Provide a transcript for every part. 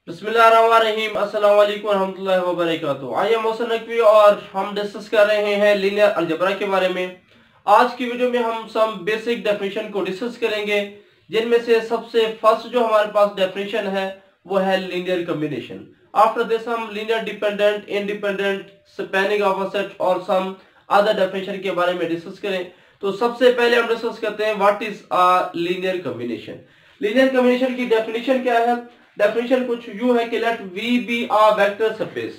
बिस्मिल्लाहिर्रहमानिर्रहीम अस्सलाम वालेकुम रहमतुल्लाहि व बरकातुहू। आइए मोहसिन नकवी और हम डिस्कस कर रहे हैं लीनियर अलजेब्रा के बारे में। आज की वीडियो में हम सम बेसिक डेफिनेशन को डिस्कस करेंगे, जिनमें से सबसे फर्स्ट जो हमारे पास डेफिनेशन है वो है लीनियर कॉम्बिनेशन। आफ्टर दिस हम linear dependent, independent, spanning of a set और सम अदर डेफिनेशन के बारे में डिस्कस करें। तो सबसे पहले हम डिस्कस करते हैं what is a linear combination. Linear combination की डेफिनेशन क्या है? डेफिनेशन कुछ यूं है कि let V be a vector space.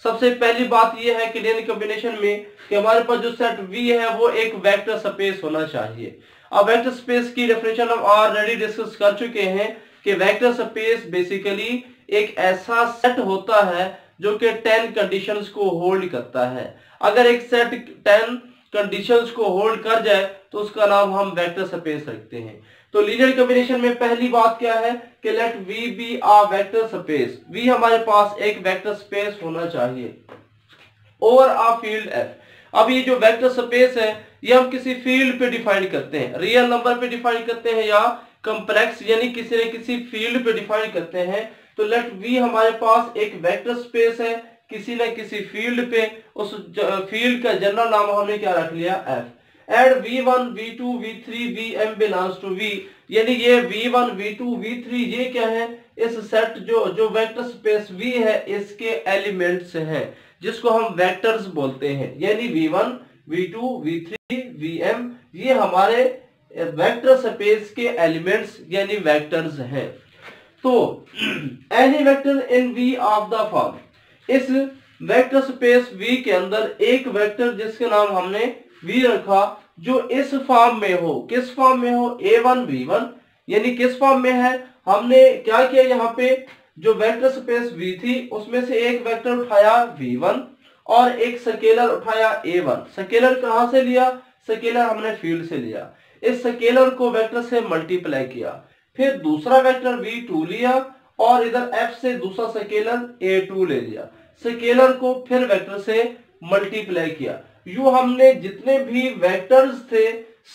सबसे पहली बात यह है कि लीनियर कॉम्बिनेशन में कि हमारे पास जो सेट वी है वो एक वेक्टर स्पेस होना चाहिए। अब वेक्टर स्पेस की डेफिनेशन हम ऑलरेडी डिस्कस कर चुके हैं कि वेक्टर स्पेस बेसिकली एक ऐसा सेट होता है जो कि 10 कंडीशंस को होल्ड करता है। अगर एक सेट 10 कंडीशंस को होल्ड कर जाए तो उसका नाम हम वेक्टर स्पेस रखते हैं। तो लीनियर कॉम्बिनेशन में पहली बात क्या है कि let V be a vector space. V हमारे पास एक वेक्टर स्पेस होना चाहिए और अ फील्ड एफ। अब ये जो वेक्टर स्पेस है ये हम किसी फील्ड पे डिफाइन करते हैं, रियल नंबर पे डिफाइन करते हैं या कॉम्प्लेक्स यानी किसी न किसी फील्ड पे डिफाइन करते हैं। तो लेट वी हमारे पास एक वेक्टर स्पेस है किसी न किसी फील्ड पे, उस फील्ड का जनरल नाम हमने क्या रख लिया? F. And v1 v2 v3 vm belongs to v, यानी ये v1 v2 v3 ये क्या है? इस सेट जो वेक्टर स्पेस v है इसके एलिमेंट्स हैं जिसको हम वेक्टर्स बोलते हैं। यानी v1 v2 v3 vm ये हमारे वेक्टर स्पेस के एलिमेंट्स यानी वेक्टर्स हैं। तो any vector in v of the form, इस वेक्टर स्पेस v के अंदर एक वेक्टर जिसके नाम हमने v रखा जो इस फॉर्म में हो। किस फॉर्म में हो? a1 v1, यानी किस फॉर्म में है? हमने क्या किया, यहाँ पे जो वेक्टर स्पेस v थी उसमें से एक वेक्टर उठाया v1 और एक स्केलर उठाया a1। स्केलर कहां से लिया? स्केलर हमने फील्ड से लिया। इस स्केलर को वेक्टर से मल्टीप्लाई किया, फिर दूसरा वेक्टर v2 लिया और इधर f से दूसरा स्केलर a2 ले लिया। स्केलर को फिर वेक्टर से मल्टीप्लाई किया। यू हमने जितने भी वेक्टर्स थे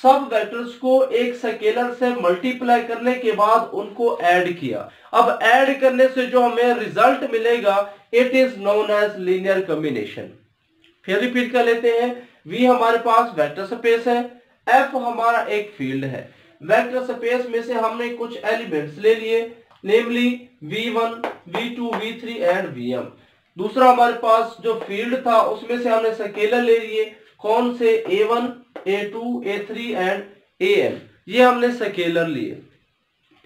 सब वेक्टर्स को एक स्केलर से मल्टीप्लाई करने के बाद उनको ऐड किया। अब ऐड करने से जो हमें रिजल्ट मिलेगा it is known as linear combination. फिर रिपीट कर लेते हैं। V हमारे पास वेक्टर स्पेस है, F हमारा एक फील्ड है। वेक्टर स्पेस में से हमने कुछ एलिमेंट्स ले लिए, नेमली v1 v2 v3 and vm। दूसरा हमारे पास जो फील्ड था उसमें से हमने स्केलर ले लिए, कौन से? a1 a2 a3 and am, ये हमने स्केलर लिए।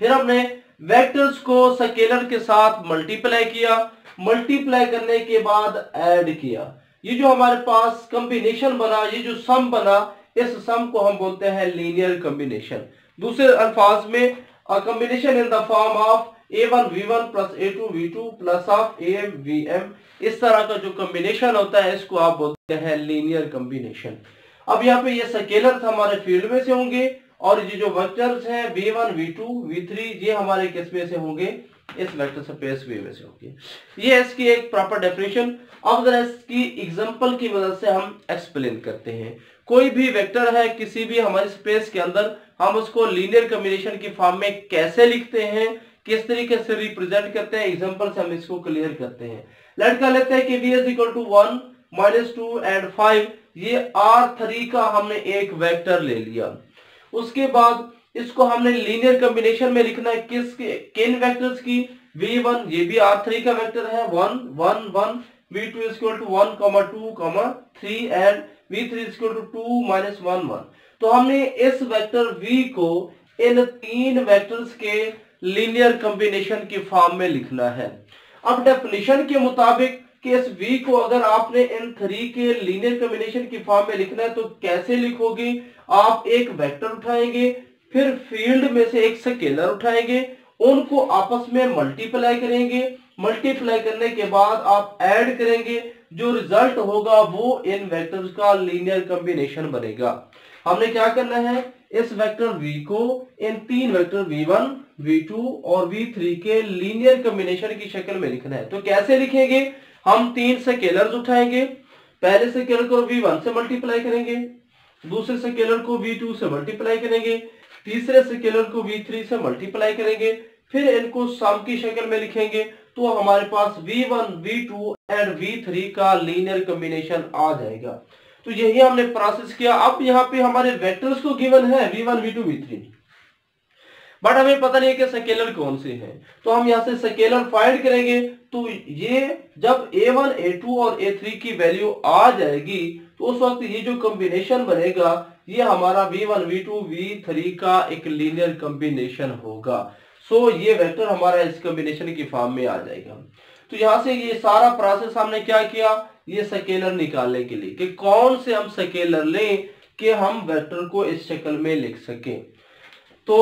फिर हमने वेक्टर्स को स्केलर के साथ मल्टीप्लाई किया, मल्टीप्लाई करने के बाद ऐड किया। ये जो हमारे पास कॉम्बिनेशन बना, ये जो सम बना, इस सम को हम बोलते हैं लीनियर कॉम्बिनेशन। दूसरे अल्फाज में combination in the form of a1 v1 plus a2 v2 plus of am vm, इस तरह का जो कॉम्बिनेशन होता है इसको आप बोलते हैं लीनियर कॉम्बिनेशन। अब यहाँ पे ये स्केलर्स हमारे फील्ड में से होंगे और ये जो वेक्टर्स हैं v1 v2 v3 ये हमारे किस में से होंगे? इस वेक्टर स्पेस v में से होंगे। ये इसकी एक प्रॉपर डेफिनेशन। अब जरा इसकी एग्जांपल की मदद से हम एक्सप्लेन करते हैं। कोई भी वेक्टर है किसी भी हमारी स्पेस के अंदर, हम उसको लीनियर कॉम्बिनेशन की फॉर्म में कैसे लिखते हैं, किस तरीके से रिप्रेजेंट करते हैं, एग्जांपल से हम इसको क्लियर करते हैं। लेट कर लेते हैं कि v is equal to 1 -2 and 5, ये R3 का हमने एक वेक्टर ले लिया। उसके बाद इसको हमने लीनियर कॉम्बिनेशन में लिखना है किसके? किन वेक्टर्स की? v1 ये भी R3 का वेक्टर है 1 1 1, v2 is equal to 1 2 3 and v3 is equal to 2 -1 1। तो हमने इस वेक्टर v को इन तीन वेक्टर्स के लीनियर कॉम्बिनेशन की फॉर्म में लिखना है। अब डेफिनेशन के मुताबिक कि इस v को अगर आपने इन 3 के लीनियर कॉम्बिनेशन की फॉर्म में लिखना है तो कैसे लिखोगे? आप एक वेक्टर उठाएंगे, फिर फील्ड में से एक स्केलर उठाएंगे, उनको आपस में मल्टीप्लाई करेंगे, मल्टीप्लाई करने के बाद आप ऐड करेंगे, जो रिजल्ट होगा वो इन वेक्टर्स का लीनियर कॉम्बिनेशन बनेगा। हमने क्या करना है? इस वेक्टर v को इन तीन वेक्टर v1 v2 और v3 के लीनियर कॉम्बिनेशन की शक्ल में लिखना है। तो कैसे लिखेंगे? हम तीन स्केलर्स उठाएंगे, पहले स्केलर को v1 से मल्टीप्लाई करेंगे, दूसरे स्केलर को v2 से मल्टीप्लाई करेंगे, तीसरे स्केलर को v3 से मल्टीप्लाई करेंगे, फिर इनको सम की शक्ल में लिखेंगे। तो हमारे पास v1 v2 एंड v3 का लीनियर कॉम्बिनेशन आ जाएगा। तो यही हमने प्रोसेस किया। अब यहाँ पे हमारे वेक्टर्स को गिवन है v1 v2 v3, बट हमें पता नहीं है कि स्केलर कौन से हैं। तो हम यहाँ से स्केलर फाइंड करेंगे। तो ये जब a1 a2 और a3 की वैल्यू आ जाएगी तो उस वक्त ये जो कॉम्बिनेशन बनेगा ये हमारा v1 v2 v3 का एक लीनियर कॉम्बिनेशन होगा। सो ये वेक्टर हमारा इस कॉम्बिनेशन की फॉर्म में आ जाएगा। तो यहां से ये सारा प्रोसेस हमने क्या किया, ये स्केलर निकालने के लिए कि कौन से हम स्केलर लें कि हम वेक्टर को इस शक्ल में लिख सकें। तो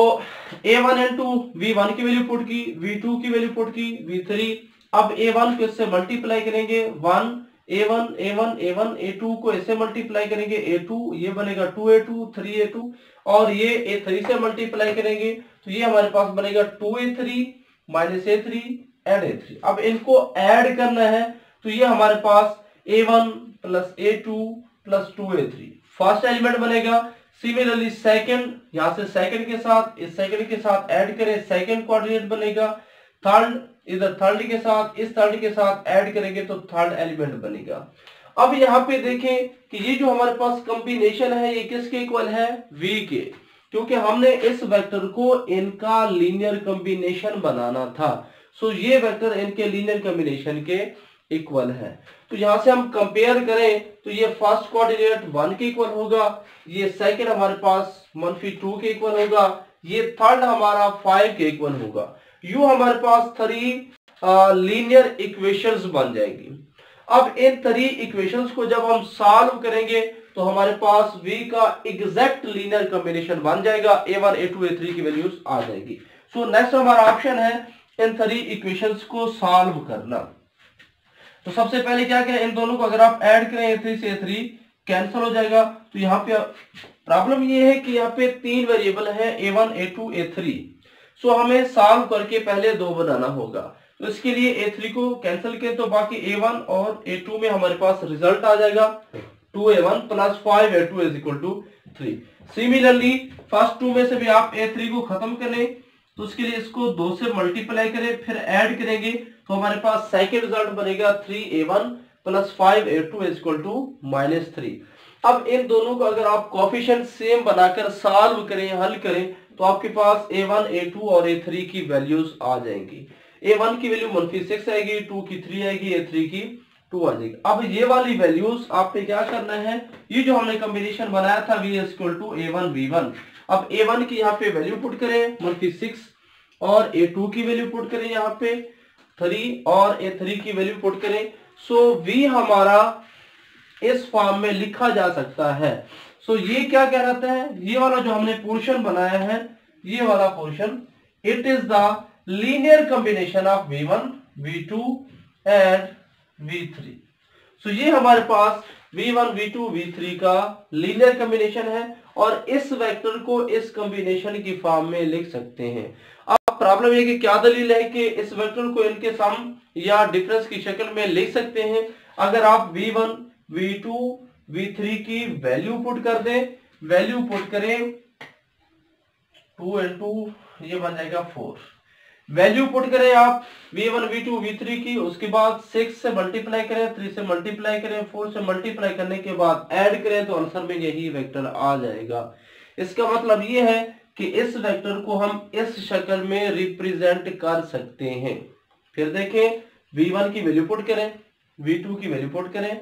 a1 n2 v1 की वैल्यू पुट की, v2 की वैल्यू पुट की, v3। अब a1 को इससे मल्टीप्लाई करेंगे 1 a1 a1 a1 a2 को इससे मल्टीप्लाई करेंगे a2, ये बनेगा 2a2 3a2, और ये a3 से मल्टीप्लाई करेंगे तो ये हमारे पास बनेगा 2a3 minus a3 and a3। अब इनको ऐड करना है तो ये हमारे पास a1 plus a2 plus 2a3 first element बनेगा। सिमिलरली सेकंड, यहां से सेकंड के साथ इस सेकंड के साथ ऐड करें, सेकंड कोऑर्डिनेट बनेगा। थर्ड इधर थर्ड के साथ इस थर्ड के साथ ऐड करेंगे तो थर्ड एलिमेंट बनेगा। अब यहाँ पे देखें कि ये जो हमारे पास कॉम्बिनेशन है ये किसके इक्वल है, v के, क्योंकि हमने इस वेक्टर को इनका लीनियर कॉम्बिनेशन बनाना था। सो ये वेक्टर इनके लीनियर कॉम्बिनेशन के इक्वल है। तो यहां से हम कंपेयर करें तो ये फर्स्ट कोऑर्डिनेट 1 के इक्वल होगा, ये सेकंड हमारे पास -2 के इक्वल होगा, ये थर्ड हमारा 5 के इक्वल होगा। यूं हमारे पास 3 लीनियर इक्वेशंस बन जाएंगी। अब इन 3 इक्वेशंस को जब हम सॉल्व करेंगे तो हमारे पास v का एग्जैक्ट लीनियर कॉम्बिनेशन बन जाएगा, a1 a2 a3 की वैल्यूज आ जाएगी। सो नेक्स्ट हमारा ऑप्शन है इन 3 इक्वेशंस को सॉल्व करना। तो सबसे पहले क्या करें, इन दोनों को अगर आप ऐड करें a3 से a3 कैंसिल हो जाएगा। तो यहाँ पे प्रॉब्लम ये है कि यहाँ पे 3 वेरिएबल है a1 a2 a3। सो हमें सॉल्व करके पहले 2 बनाना होगा। तो इसके लिए a3 को कैंसिल करें तो बाकी a1 और a2 में हमारे पास रिजल्ट आ जाएगा 2a1 plus 5a2 is equal to 3। Similarly first 2 में से भी आप a3 को खत्म करें तो उसके लिए इसको 2 से मल्टीप्लाई करें फिर ऐड करेंगे तो हमारे पास सेकंड रिजल्ट बनेगा 3a1 plus 5a2 is equal to -3। अब इन दोनों को अगर आप कोएफिशिएंट सेम बनाकर सॉल्व करें, हल करें तो आपके पास a1 a2 और a3 की वैल्यूज आ जाएंगी। a1 की वैल्यू -6 आएगी, 2 की 3 आएगी, a3 की 2 आ जाएगी। अब ये वाली वैल्यूज आपने क्या करना है, ये जो हमने कॉम्बिनेशन बनाया था v equal to a1 v1, अब a1 की यहाँ पे वैल्यू पुट करें -6 और a2 की वैल्यू पुट करें यहाँ पे 3 और a3 की वैल्यू पुट करें। सो v हमारा इस फॉर्म में लिखा जा सकता है। सो ये क्या कह रहा है, ये वाला जो हमने पोर्शन बनाया है, ये वाला portion, it is the linear combination of v1 v2 and v3। सो ये हमारे पास v1 v2 v3 का लीनियर कॉम्बिनेशन है और इस वेक्टर को इस कॉम्बिनेशन की फॉर्म में लिख सकते हैं। अब प्रॉब्लम ये कि क्या दलील है कि इस वेक्टर को इनके सम या डिफरेंस की शक्ल में लिख सकते हैं। अगर आप v1 v2 v3 की वैल्यू पुट कर दें, वैल्यू पुट करें 2 into ये बन जाएगा 4, वैल्यू पुट करें आप v1 v2 v3 की, उसके बाद 6 से मल्टीप्लाई करें, 3 से मल्टीप्लाई करें, 4 से मल्टीप्लाई करने के बाद ऐड करें तो आंसर में यही वेक्टर आ जाएगा। इसका मतलब ये है कि इस वेक्टर को हम इस शक्ल में रिप्रेजेंट कर सकते हैं। फिर देखें, v1 की वैल्यू पुट करें, v2 की वैल्यू पुट करें,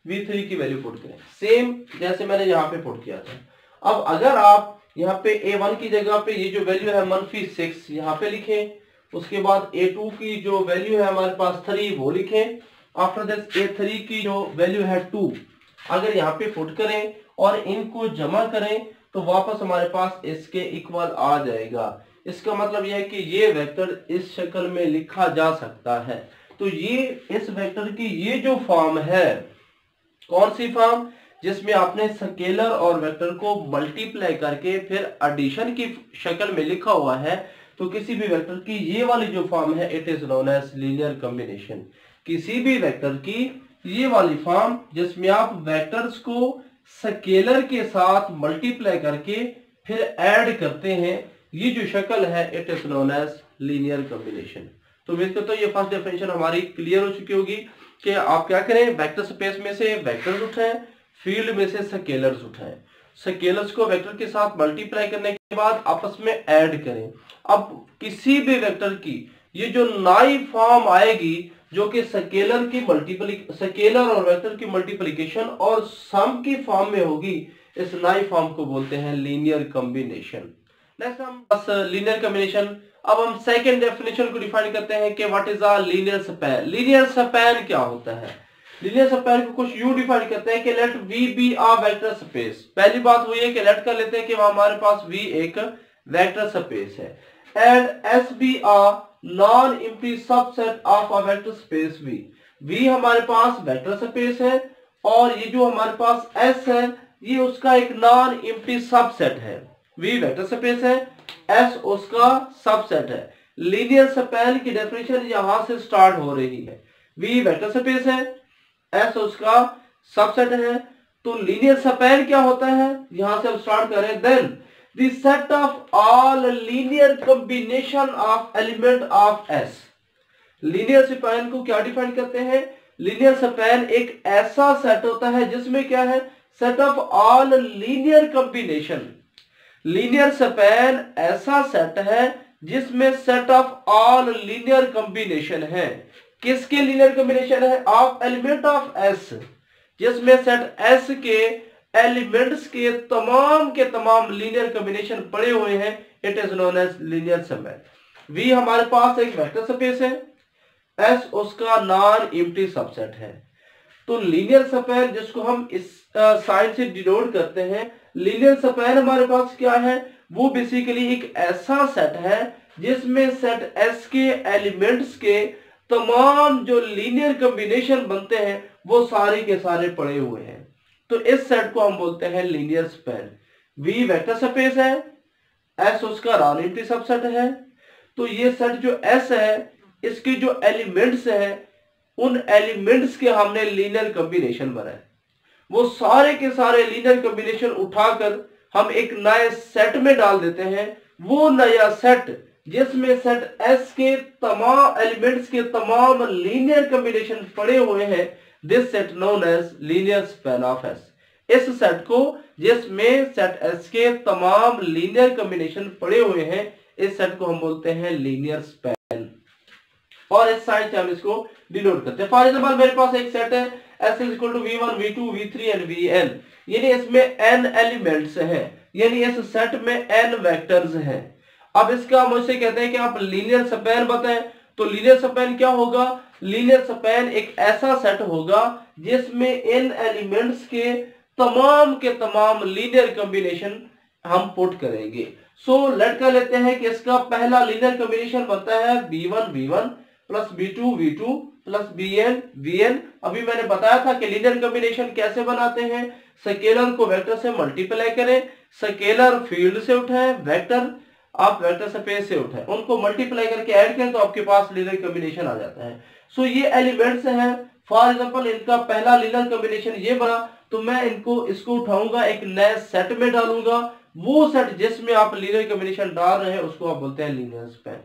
v3 की वैल्यू पुट करें, सेम जैसे मैंने यहाँ पे पुट किया था। अब अगर आप यहाँ पे a1 की जगह पे ये जो वैल्यू है -6 यहाँ पे लिखें, उसके बाद a2 की जो वैल्यू है हमारे पास 3 वो लिखें, आफ्टर दिस a3 की जो वैल्यू है 2 अगर यहाँ पे पुट करें और इनको जमा करें तो वापस हमारे पास इसके इक्वल आ जाएगा। इसका मतलब यह है कि ये वेक्टर इस शक्ल में लिखा जा सकता है। तो ये इस वेक्टर की ये जो फॉर्म है, कौन सी फॉर्म, जिसमें आपने स्केलर और वेक्टर को मल्टीप्लाई करके फिर एडिशन की शक्ल में लिखा हुआ है, तो किसी भी वेक्टर की ये वाली जो फॉर्म है it is known as linear combination. किसी भी वेक्टर की ये वाली फॉर्म जिसमें आप वेक्टर्स को स्केलर के साथ मल्टीप्लाई करके फिर ऐड करते हैं, ये जो शक्ल है it is known as linear combination. तो उम्मीद करता हूँ ये फर्स्ट डेफिनेशन हमारी क्लियर हो चुकी होगी कि आप क्या करें, वेक्टर स्पेस में से वेक्टर्स उठाएं, फील्ड में से स्केलर्स उठाएं, स्केलर्स को वेक्टर के साथ मल्टीप्लाई करने के बाद आपस में ऐड करें। अब किसी भी वेक्टर की ये जो नई फॉर्म आएगी जो कि स्केलर और वेक्टर की मल्टीप्लिकेशन और सम की फॉर्म में होगी, इस नई फॉर्म को बोलते हैं लीनियर कॉम्बिनेशन। नेक्स्ट हम बस लीनियर कॉम्बिनेशन। अब हम सेकंड डेफिनेशन को डिफाइन करते हैं कि what is a linear span. Linear span क्या होता है? लीनियर स्पैन को कुछ यूं डिफाइन करते हैं कि let V be a vector space. पहली बात हुई है कि लेट कर लेते हैं कि हमारे पास V एक वेक्टर स्पेस है and S be a non empty subset of a vector space V। V हमारे पास वेक्टर स्पेस है और ये जो हमारे पास S है ये उसका एक नॉन एम्प्टी सबसेट है। V वेक्टर स्पेस है, S उसका सबसेट है। लीनियर स्पैन की डेफिनेशन यहां से स्टार्ट हो रही है। V वेक्टर स्पेस है, S उसका सबसेट है, तो लीनियर स्पैन क्या होता है यहां से हम स्टार्ट करें। Then the set of all linear combination of element of S। Linear span को क्या डिफाइन करते हैं? लीनियर स्पैन एक ऐसा सेट होता है जिसमें क्या है, set of all linear combination. Linear span ऐसा सेट है जिसमें set of all linear combination है। किसके लीनियर कॉम्बिनेशन है? ऑफ एलिमेंट ऑफ एस, जिसमें सेट एस के एलिमेंट्स के तमाम लीनियर कॉम्बिनेशन पड़े हुए हैं। It is known as linear span. V हमारे पास एक वेक्टर स्पेस है, एस उसका नॉन एम्प्टी सबसेट है। तो लीनियर स्पैन जिसको हम इस साइन से डिनोट करते हैं, लीनियर स्पैन हमारे पास क्या है, वो बेसिकली एक ऐसा सेट है जिसमें सेट एस के एलिमेंट्स के तमाम जो लीनियर कॉम्बिनेशन बनते हैं वो सारे के सारे पड़े हुए हैं। तो इस सेट को हम बोलते हैं linear span. V vector space है, एस उसका नॉन एम्प्टी सबसेट है। तो ये सेट जो एस है इसके जो एलिमेंट्स है उन एलिमेंट्स के हमने लीनियर कॉम्बिनेशन बनाए। वो सारे के सारे लीनियर कॉम्बिनेशन उठाकर हम एक नए सेट में डाल देते हैं। वो नया सेट जिसमें सेट एस के तमाम एलिमेंट्स के तमाम लीनियर कॉम्बिनेशन पड़े हुए हैं, this set known as linear span of S. इस सेट को जिसमें सेट एस के तमाम लीनियर कॉम्बिनेशन पड़े हुए हैं, इस सेट को हम बोलते हैं लीनियर स्पैन और इस साइड से हम इसको डिनोट करते हैं। फॉर एग्जांपल मेरे पास एक सेट है S is equal to V1, V2, V3 and Vn, यानी इसमें n एलिमेंट्स हैं, यानी इस सेट में n वेक्टर्स हैं। अब इसका मुझसे कहते हैं कि आप लीनियर स्पैन बताएं, तो लीनियर स्पैन क्या होगा? लीनियर स्पैन एक ऐसा सेट होगा जिसमें n एलिमेंट्स के तमाम लीनियर कॉम्बिनेशन हम पुट करेंगे। सो लेट कर लेते हैं कि इसका पहला लीनियर कॉम्बिनेशन बनता है B1 V1 plus B2 V2 plus Bn Vn। अभी मैंने बताया था कि लीनियर कॉम्बिनेशन कैसे बनाते हैं। स्केलर को वेक्टर से मल्टीप्लाई करें, स्केलर फील्ड से उठाएं, वेक्टर आप वेक्टर स्पेस से उठाएं, उनको मल्टीप्लाई करके ऐड करें तो आपके पास लीनियर कॉम्बिनेशन आ जाता है। सो ये एलिमेंट्स हैं। फॉर एग्जांपल इनका पहला लीनियर कॉम्बिनेशन ये बना, तो मैं इसको उठाऊंगा, एक नए सेट में डालूंगा। वो सेट जिसमें आप लीनियर कॉम्बिनेशन डाल रहे हैं उसको आप बोलते हैं लीनियर स्पैन।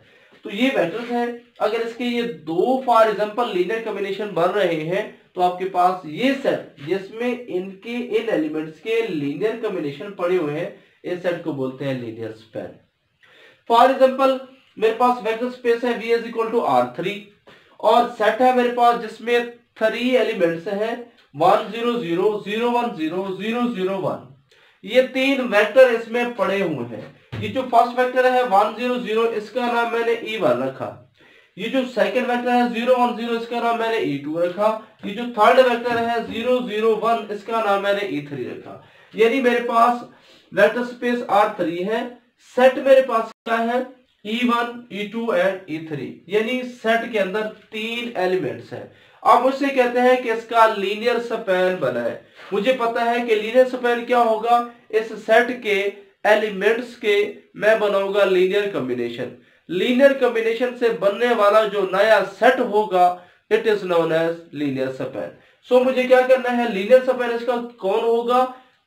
तो ये वेक्टर्स हैं। अगर इसके ये दो फॉर एग्जांपल लीनियर कॉम्बिनेशन बन रहे हैं तो आपके पास ये सेट जिसमें इनके इन एलिमेंट्स के लीनियर कॉम्बिनेशन पड़े हुए हैं, इस सेट को बोलते हैं लीनियर स्पैन। फॉर एग्जांपल मेरे पास वेक्टर स्पेस है V is equal to R3 और सेट है मेरे पास जिसमें 3 एलिमेंट्स हैं 1 0 0 0 1 0 0 0 1। ये 3 वेक्टर इसमें पड़े हुए हैं। ये जो फर्स्ट वेक्टर है 1 0 0 इसका नाम मैंने E1 रखा। ये जो सेकंड वेक्टर है 0 1 0 इसका नाम मैंने E2 रखा। ये जो थर्ड वेक्टर है 0 0 1 इसका नाम मैंने E3 रखा। यानी मेरे पास वेक्टर स्पेस R3 है, सेट मेरे पास क्या है E1 E2 एंड E3, यानी सेट के अंदर 3 एलिमेंट्स हैं। अब मुझसे कहते हैं कि इसका लीनियर स्पैन बनाए। मुझे पता है कि लीनियर स्पैन क्या होगा, इस सेट के एलिमेंट्स के मैं बनाऊंगा लीनियर कॉम्बिनेशन। लीनियर कॉम्बिनेशन से बनने वाला जो नया सेट होगा it is known as linear span. So मुझे क्या करना है, लीनियर स्पैन इसका कौन होगा?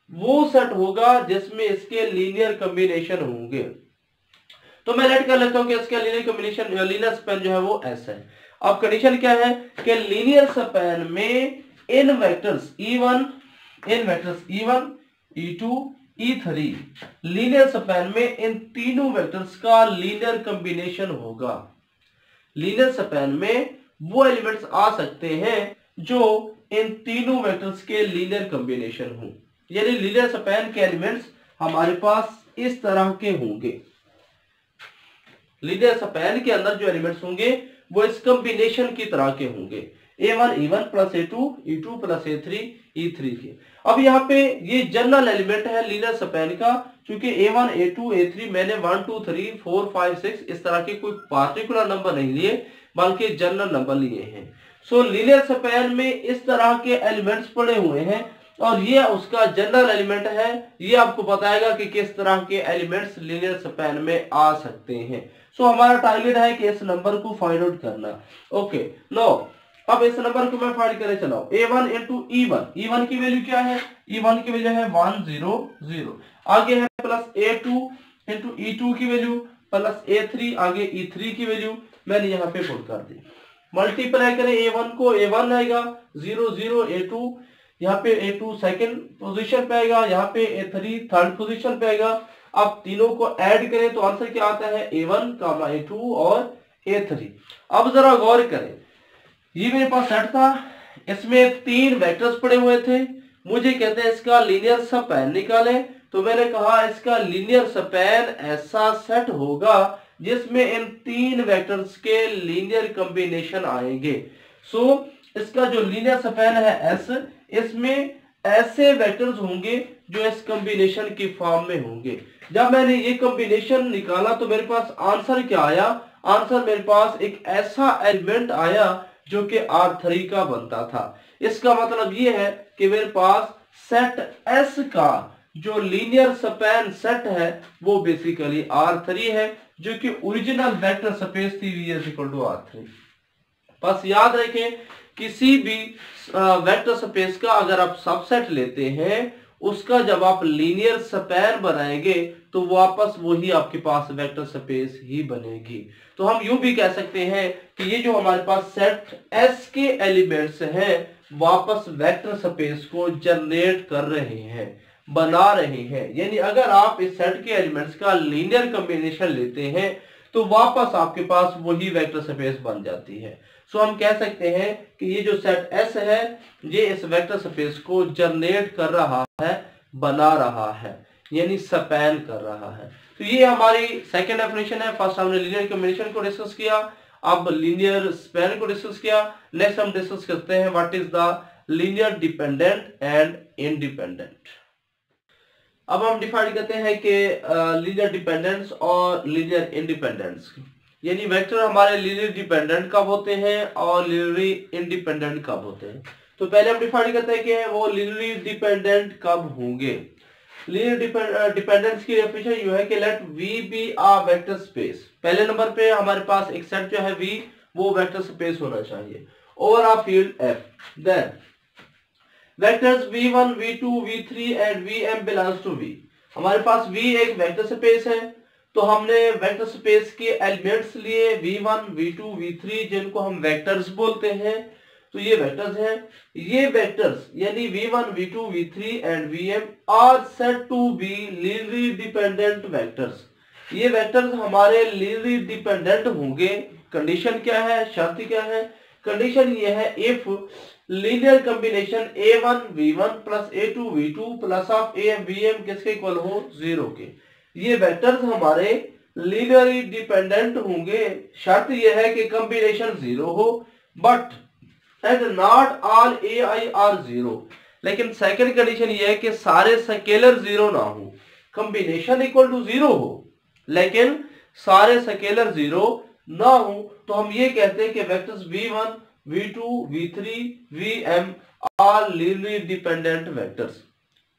वो सेट होगा जिसमें इसके लीनियर कॉम्बिनेशन होंगे। तो मैं लेट कर लेता हूं कि इसका लीनियर कॉम्बिनेशन लीनियर स्पैन जो है वो ऐसा है। अब कंडीशन क्या है कि लीनियर स्पैन में इन vectors E1 E2 E3 linear span में इन तीनों वेक्टर्स का लीनियर कॉम्बिनेशन होगा। लीनियर स्पैन में वो एलिमेंट्स आ सकते हैं जो इन तीनों वेक्टर्स के लीनियर कॉम्बिनेशन हो, यानी लीनियर स्पैन के एलिमेंट्स हमारे पास इस तरह के होंगे। लीनियर स्पैन के अंदर जो एलिमेंट्स होंगे वो इस कॉम्बिनेशन की तरह के होंगे, A1 E1 plus A2 E2 plus A3 E3 के। अब यहाँ पे ये जनरल एलिमेंट है लीनियर स्पैन का, क्योंकि A1 A2 A3 मैंने 1 2 3 4 5 6 इस तरह के कोई पार्टिकुलर नंबर नहीं लिए, बल्कि जनरल नंबर लिए हैं। सो लीनियर स्पैन में इस तरह के एलिमेंट्स पड़े हुए हैं और ये उसका जनरल एलिमेंट है। ये आपको बताएगा कि किस तरह के एलिमेंट्स लीनियर स्पैन में आ सकते हैं। सो हमारा टारगेट है कि इस नंबर को फाइंड आउट करना। ओके लो, अब इस नंबर को मैं फाइंड करे चलाओ। A1 इंटू E1 की वैल्यू क्या है? E1 की वैल्यू है 1 0 0। आगे है प्लस A2 इंटू E2 की वैल्यू प्लस A3, आगे E3 की वैल्यू मैंने यहाँ पे पुट कर दी। मल्टीप्लाई करें A1 को, A1 आएगा 0 0, A2 यहाँ पे A2 सेकंड पोजीशन पे आएगा, यहाँ पे A3 थर्ड पोजीशन पे आएगा। अब तीनों को ऐड करें तो आंसर क्या आता है? A1, A2 और A3। अब जरा गौर करें, ये मेरे पास सेट था, इसमें 3 वेक्टर्स पड़े हुए थे। मुझे कहते हैं इसका लीनियर स्पैन निकालें, तो मैंने कहा इसका लीनियर स्पैन ऐसा सेट होगा जिसमें इन 3 वेक्टर्स के लीनियर कॉम्बिनेशन आएंगे। सो इसका जो लीनियर स्पैन है S, इसमें ऐसे वेक्टर्स होंगे जो इस कॉम्बिनेशन की फॉर्म में होंगे। जब मैंने ये कॉम्बिनेशन निकाला तो मेरे पास आंसर क्या आया? आंसर मेरे पास एक ऐसा एलिमेंट आया जो कि R3 का बनता था। इसका मतलब ये है कि मेरे पास सेट S का जो लीनियर स्पैन सेट है वो बेसिकली R3 है, जो कि ओरिजिनल वेक्टर स्पेस थी V = R3। बस याद रखें, किसी भी वेक्टर स्पेस का अगर आप सबसेट लेते हैं, उसका जब आप लीनियर स्पैन बनाएंगे तो वापस वही आपके पास वेक्टर स्पेस ही बनेगी। तो हम यूं भी कह सकते हैं कि ये जो हमारे पास सेट S के एलिमेंट्स हैं वापस वेक्टर स्पेस को जनरेट कर रहे हैं, बना रहे हैं। यानी अगर आप इस सेट के एलिमेंट्स का लीनियर कॉम्बिनेशन लेते हैं तो वापस आपके पास वही वेक्टर स्पेस बन जाती है। सो हम कह सकते हैं कि ये जो सेट S है ये इस वेक्टर स्पेस को जनरेट कर रहा है, बना रहा है, यानी स्पैन कर रहा है। तो ये हमारी सेकंड डेफिनेशन है। फर्स्ट हमने लीनियर कॉम्बिनेशन को डिस्कस किया, अब लीनियर स्पैन को डिस्कस किया। नेक्स्ट हम डिस्कस करते हैं what is the linear dependent and independent. अब हम डिफाइन करते हैं कि लीनियर डिपेंडेंस और लीनियर इंडिपेंडेंस, यानी वेक्टर हमारे लीनियर डिपेंडेंट कब होते हैं और लीनियरली इंडिपेंडेंट कब होते हैं। तो पहले हम डिफाइन करते हैं कि वो लीनियरली डिपेंडेंट कब होंगे। लीनियर डिपेंडेंस की डेफिनेशन ये है कि let V be a vector space. पहले नंबर पे हमारे पास एक सेट जो है V, वो वेक्टर स्पेस होना चाहिए over a field F। Then vectors V1 V2 V3 and Vm belongs to V। हमारे पास V एक वेक्टर स्पेस है, तो हमने वेक्टर स्पेस के एलिमेंट्स लिए V1 V2 V3 जिनको हम वेक्टर्स बोलते हैं। तो ये वेक्टर्स हैं, ये वेक्टर्स यानी V1 V2 V3 and Vm are said to be linearly dependent vectors. ये वेक्टर्स हमारे लीनियरली डिपेंडेंट होंगे। कंडीशन क्या है, शर्त क्या है? कंडीशन ये है if linear combination A1 V1 plus A2 V2 plus of AM VM किसके इक्वल हो? 0 के। ये वेक्टर्स हमारे लीनियरली डिपेंडेंट होंगे। शर्त यह है कि कॉम्बिनेशन 0 हो, but and not all AI are 0। लेकिन सेकंड कंडीशन यह है कि सारे स्केलर 0 ना हो। कॉम्बिनेशन इक्वल टू 0 हो लेकिन सारे स्केलर 0 ना हो, तो हम ये कहते हैं कि vectors V1 V2 V3 Vm are linearly dependent vectors.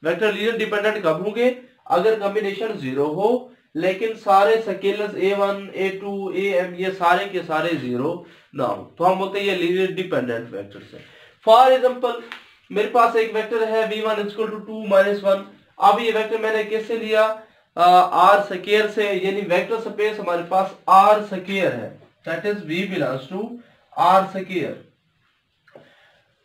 Vector linear dependent कब होंगे? अगर कॉम्बिनेशन 0 हो लेकिन सारे स्केलर्स A1 A2 AM ये सारे के सारे 0 ना हो, तो हम बोलते हैं ये लीनियर डिपेंडेंट वेक्टर्स है। फॉर एग्जांपल मेरे पास एक वेक्टर है V1 = 2 - 1। अब ये वेक्टर मैंने किससे लिया? आर स्क्वायर से, यानी वेक्टर स्पेस हमारे पास आर स्क्वायर है, that is V belongs to R square.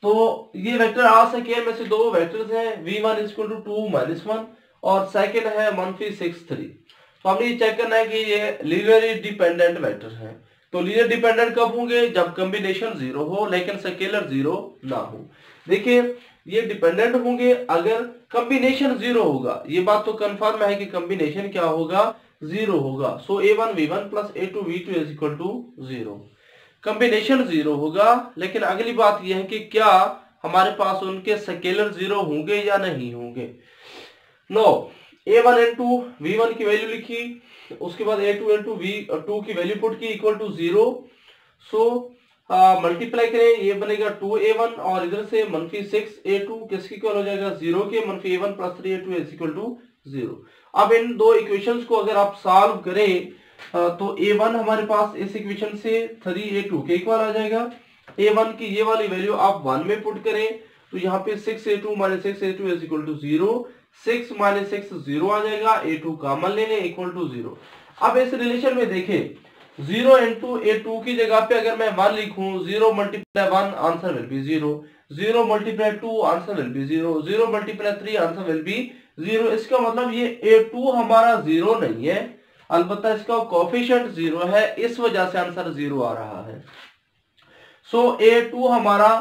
तो ये वेक्टर आर स्क्वायर में से दो वेक्टर्स हैं, v1 इक्वल टू 2 माइनस 1 और सेकंड है -6 3। तो हमने ये चेक करना है कि ये लीनियरली डिपेंडेंट वेक्टर है। तो लीनियर डिपेंडेंट कब होंगे? जब कॉम्बिनेशन 0 हो लेकिन स्केलर 0 ना हो। देखिए ये डिपेंडेंट होंगे अगर कॉम्बिनेशन 0 होगा, ये बात तो कंफर्म है कि कॉम्बिनेशन क्या होगा? 0 होगा। So a1 v1 plus a2 v2 is equal to 0। Combination 0 होगा, लेकिन अगली बात यह है कि क्या हमारे पास उनके स्केलर 0 होंगे या नहीं होंगे। नो, a1 into v1 की वैल्यू लिखी, उसके बाद a2 into v2 की वैल्यू पुट की इक्वल टू 0। सो मल्टीप्लाई करें, ये बनेगा 2a1 और इधर से -6a2 किसकी इक्वल हो जाएगा? 0 के। -a1 plus 3a2 is equal to 0। अब इन दो इक्वेशंस को अगर आप सॉल्व करें तो a1 हमारे पास इस इक्वेशन से 3a2 के इक्वल आ जाएगा। a1 की ये वाली वैल्यू आप 1 में पुट करें तो यहाँ पे 6a2 - 6a2 is equal to 0। 6 - 6 0 आ जाएगा, a2 कॉमन ले लें इक्वल टू 0। अब इस रिलेशन में देखें, 0 into a2 की जगह पे अगर मैं 1 लिखूं, 0 multiply 1 answer will be 0, 0 multiply 2 answer will be 0, 0 multiply 3 answer will be 0। इसका मतलब ये a2 हमारा 0 नहीं है, अलबत्ता इसका कोएफिशिएंट 0 है, इस वजह से आंसर 0 आ रहा है। सो a2 हमारा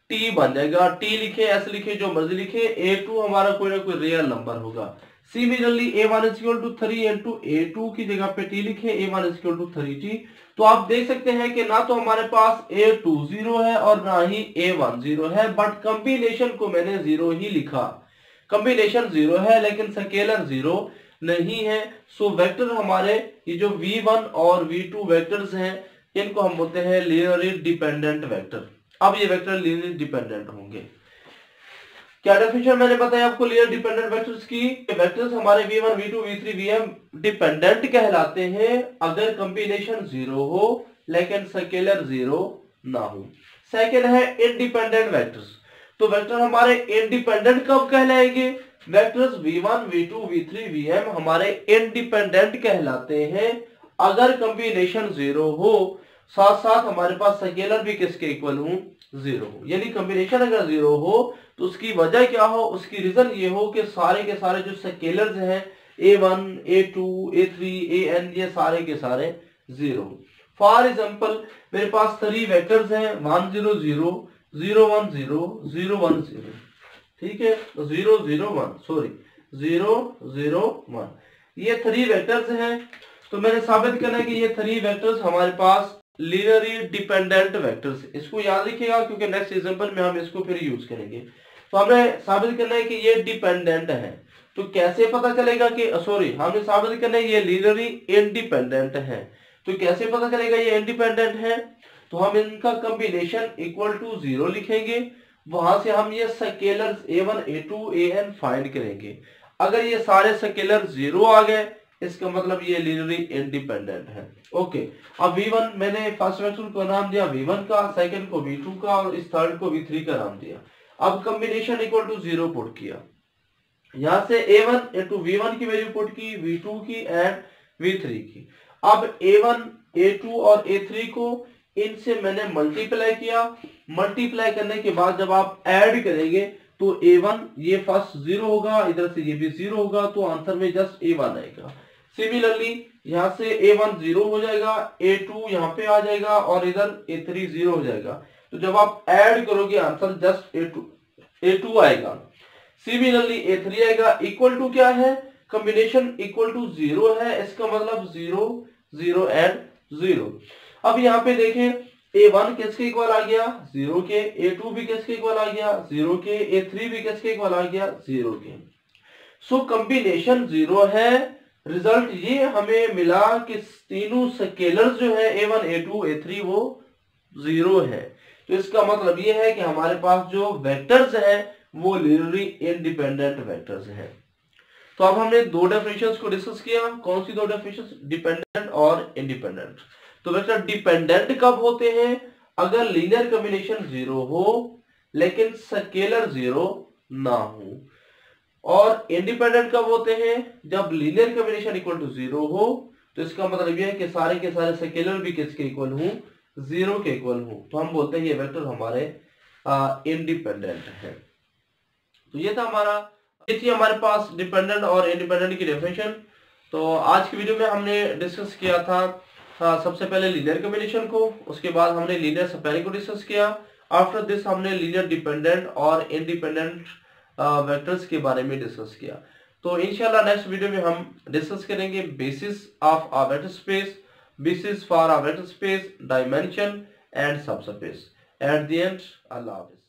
t बन जाएगा। t लिखे, s लिखे, जो मर्जी लिखे, a2 हमारा कोई ना कोई रियल नंबर होगा। Similarly a1 is equal to 3 into a2 की जगह पे t लिखे, a1 is equal to 3t। तो आप देख सकते हैं कि ना तो हमारे पास a2 0 है और ना ही a1 0 है, बट कॉम्बिनेशन को मैंने 0 ही लिखा। कॉम्बिनेशन 0 है लेकिन स्केलर 0 नहीं है। सो वेक्टर हमारे ये जो v1 और v2 वेक्टर्स हैं, इनको हम बोलते हैं लीनियरली डिपेंडेंट वेक्टर। अब ये वेक्टर लीनियरली डिपेंडेंट होंगे। क्या डेफिनेशन मैंने बताया आपको लीनियर डिपेंडेंट वेक्टर्स की? वेक्टर्स हमारे v1 v2 v3 vm dependent कहलाते हैं अगर कॉम्बिनेशन 0 हो लेकिन स्केलर 0 ना हो। सेकंड है इंडिपेंडेंट वेक्टर्स। तो वेक्टर हमारे इंडिपेंडेंट कब कहलाएंगे? Vectors v1 v2 v3 vm हमारे इंडिपेंडेंट कहलाते हैं अगर कॉम्बिनेशन 0 हो, साथ साथ हमारे पास स्केलर भी किसके इक्वल हो? 0 हो। यानी कॉम्बिनेशन अगर 0 हो तो उसकी वजह क्या हो? उसकी रीजन ये हो कि सारे के सारे जो स्केलर्स हैं a1 a2 a3 an ये सारे के सारे 0। फॉर एग्जांपल मेरे पास 3 वेक्टर्स हैं 1 0 0 0 1 0 0 1 0, ठीक है? 0 0 1 सॉरी 0 0 1 ये 3 वेक्टर्स हैं। तो मैंने साबित करना है कि ये 3 वेक्टर्स हमारे पास लीनियरली डिपेंडेंट वेक्टर्स। इसको याद रखिएगा क्योंकि नेक्स्ट एग्जांपल में हम इसको फिर यूज करेंगे। तो हमें साबित करना है कि ये डिपेंडेंट है। तो कैसे पता चलेगा कि हमने साबित करना है ये लीनियरली इंडिपेंडेंट है। तो कैसे पता चलेगा ये इंडिपेंडेंट है? तो हम इनका कॉम्बिनेशन इक्वल टू 0 लिखेंगे, वहां से हम ये scalars a1 a2 an find करेंगे। अगर ये सारे स्केलर 0 आ गए इसका मतलब ये लीनियरली इंडिपेंडेंट है। ओके, अब v1 मैंने फर्स्ट वेक्टर को नाम दिया v1 का, सेकंड को v2 का और इस थर्ड को v3 का नाम दिया। अब कॉम्बिनेशन इक्वल टू 0 पुट किया, यहां से a1 into v1 की वैल्यू पुट की, v2 की एंड v3 की। अब a1 a2 और a3 को इनसे मैंने मल्टीप्लाई किया। मल्टीप्लाई करने के बाद जब आप ऐड करेंगे तो a1 ये फर्स्ट 0 होगा, इधर से ये भी 0 होगा, तो आंसर में जस्ट a1 आएगा। सिमिलरली यहां से a1 0 हो जाएगा, a2 यहाँ पे आ जाएगा और इधर a3 0 हो जाएगा। तो जब आप ऐड करोगे आंसर जस्ट a2 आएगा। सिमिलरली a3 आएगा। इक्वल टू क्या है? कॉम्बिनेशन इक्वल टू 0 है, इसका मतलब 0 0 एंड 0। अब यहाँ पे देखें a1 किसके इक्वल आ गया? 0 के। a2 भी किसके इक्वल आ गया? 0 के। a3 भी किसके इक्वल आ गया? 0 के। सो कॉम्बिनेशन 0 है। रिजल्ट ये हमें मिला कि तीनों स्केलर्स जो है a1 a2 a3 वो 0 है। तो इसका मतलब ये है कि हमारे पास जो वेक्टर्स हैं वो लीनियरली इंडिपेंडेंट वेक्टर्स हैं। तो अब हमने दो डेफिनेशंस को डिस्कस किया। कौन सी दो डेफिनेशंस? डिपेंडेंट और इंडिपेंडेंट। तो वेक्टर डिपेंडेंट कब होते हैं? अगर लीनियर कॉम्बिनेशन 0 हो लेकिन स्केलर 0 ना हो। और इंडिपेंडेंट कब होते हैं? जब लीनियर कॉम्बिनेशन इक्वल टू 0 हो। तो इसका मतलब यह है कि सारे के सारे स्केलर भी किसके इक्वल हो? 0 के इक्वल हो। तो हम बोलते हैं ये वेक्टर हमारे इंडिपेंडेंट है। तो ये था हमारा, ये थी हमारे पास डिपेंडेंट और इंडिपेंडेंट की डेफिनेशन। तो आज की वीडियो में हमने डिस्कस किया था सबसे पहले लीनियर कॉम्बिनेशन को, उसके बाद हमने लीनियर स्पैनिंग को डिस्कस किया। आफ्टर दिस हमने लीनियर डिपेंडेंट और इंडिपेंडेंट वेक्टर्स के बारे में डिस्कस किया। तो इंशाल्लाह नेक्स्ट वीडियो में हम डिस्कस करेंगे basis of a vector space, basis for a vector space, dimension and subspace. At the end, अल्लाह हाफिज़।